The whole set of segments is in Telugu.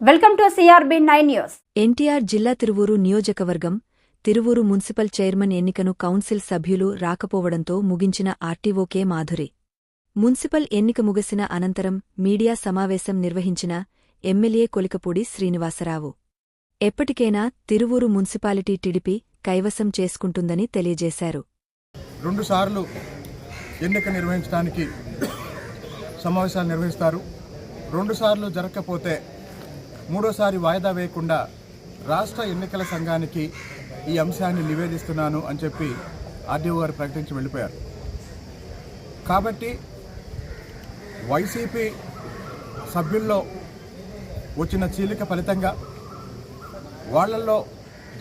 Welcome to CRB9 news. NTR జిల్లా తిరువూరు నియోజకవర్గం తిరువూరు మున్సిపల్ చైర్మన్ ఎన్నికను కౌన్సిల్ సభ్యులు రాకపోవడంతో ముగించిన ఆర్టీఓకే మాధురి. మున్సిపల్ ఎన్నిక ముగిసిన అనంతరం మీడియా సమావేశం నిర్వహించిన ఎమ్మెల్యే కొలికపూడి శ్రీనివాసరావు. ఎప్పటికైనా తిరువూరు మున్సిపాలిటీ టీడీపీ కైవసం చేసుకుంటుందని తెలియజేశారు. 2 సార్లు ఎన్నిక నిర్వహించడానికి సమావేశాలు నిర్వహిస్తారు. 2 సార్లు జరగకపోతే 3వ వాయిదా వేయకుండా రాష్ట్ర ఎన్నికల సంఘానికి ఈ అంశాన్ని నివేదిస్తున్నాను అని చెప్పి ఆర్డీఓ గారు ప్రకటించి వెళ్ళిపోయారు. కాబట్టి వైసీపీ సభ్యుల్లో వచ్చిన చీలిక ఫలితంగా వాళ్లలో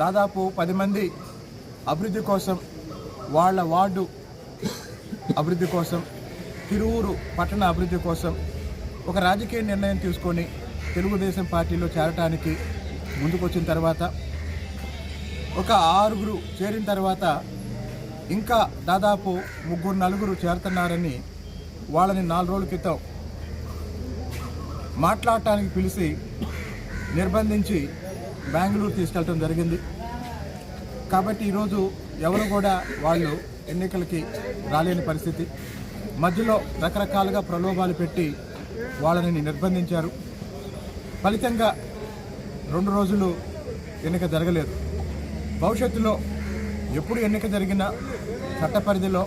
దాదాపు 10 మంది అభివృద్ధి కోసం, వాళ్ళ వార్డు అభివృద్ధి కోసం, తిరువూరు పట్టణ అభివృద్ధి కోసం ఒక రాజకీయ నిర్ణయం తీసుకొని తెలుగుదేశం పార్టీలో చేరటానికి ముందుకొచ్చిన తర్వాత ఒక 6 చేరిన తర్వాత ఇంకా దాదాపు 3-4 చేరుతున్నారని వాళ్ళని 4 రోజుల క్రితం మాట్లాడటానికి పిలిచి నిర్బంధించి బెంగళూరు తీసుకెళ్ళటం జరిగింది. కాబట్టి ఈరోజు ఎవరు కూడా వాళ్ళు ఎన్నికలకి రాలేని పరిస్థితి. మధ్యలో రకరకాలుగా ప్రలోభాలు పెట్టి వాళ్ళని నిర్బంధించారు. ఫలితంగా 2 రోజులు ఎన్నిక జరగలేదు. భవిష్యత్తులో ఎప్పుడు ఎన్నిక జరిగినా చట్ట పరిధిలో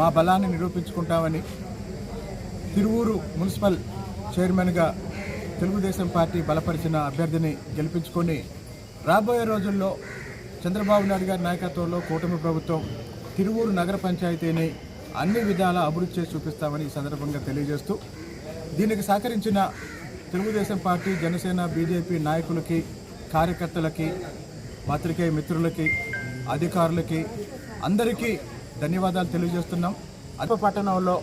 మా బలాన్ని నిరూపించుకుంటామని తిరువూరు మున్సిపల్ చైర్మన్గా తెలుగుదేశం పార్టీ బలపరిచిన అభ్యర్థిని గెలిపించుకొని రాబోయే రోజుల్లో చంద్రబాబు నాయుడు గారి నాయకత్వంలో కూటమి ప్రభుత్వం తిరువూరు నగర పంచాయతీని అన్ని విధాలా అభివృద్ధి చేసి చూపిస్తామని ఈ సందర్భంగా తెలియజేస్తూ, దీనికి సహకరించిన తెలుగుదేశం పార్టీ, జనసేన, బీజేపీ నాయకులకి, కార్యకర్తలకి, పాత్రికేయ మిత్రులకి, అధికారులకి అందరికీ ధన్యవాదాలు తెలియజేస్తున్నాం. పట్టణంలో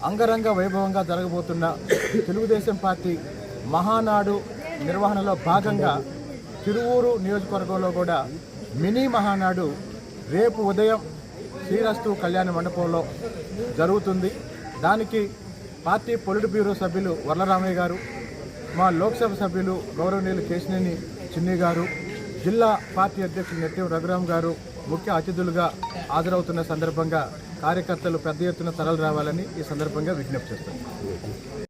అంగరంగ వైభవంగా జరగబోతున్న తెలుగుదేశం పార్టీ మహానాడు నిర్వహణలో భాగంగా తిరువూరు నియోజకవర్గంలో కూడా మినీ మహానాడు రేపు ఉదయం శ్రీరస్తు కళ్యాణ మండపంలో జరుగుతుంది. దానికి పార్టీ పొలిట్ బ్యూరో సభ్యులు వర్లరామయ్య గారు, మా లోక్సభ సభ్యులు గౌరవనీయులు కేశినేని చిన్ని గారు, జిల్లా పార్టీ అధ్యక్షులు నెట్టివ రఘురామ్ గారు ముఖ్య అతిథులుగా హాజరవుతున్న సందర్భంగా కార్యకర్తలు పెద్ద ఎత్తున తరలి రావాలని ఈ సందర్భంగా విజ్ఞప్తి చేస్తారు.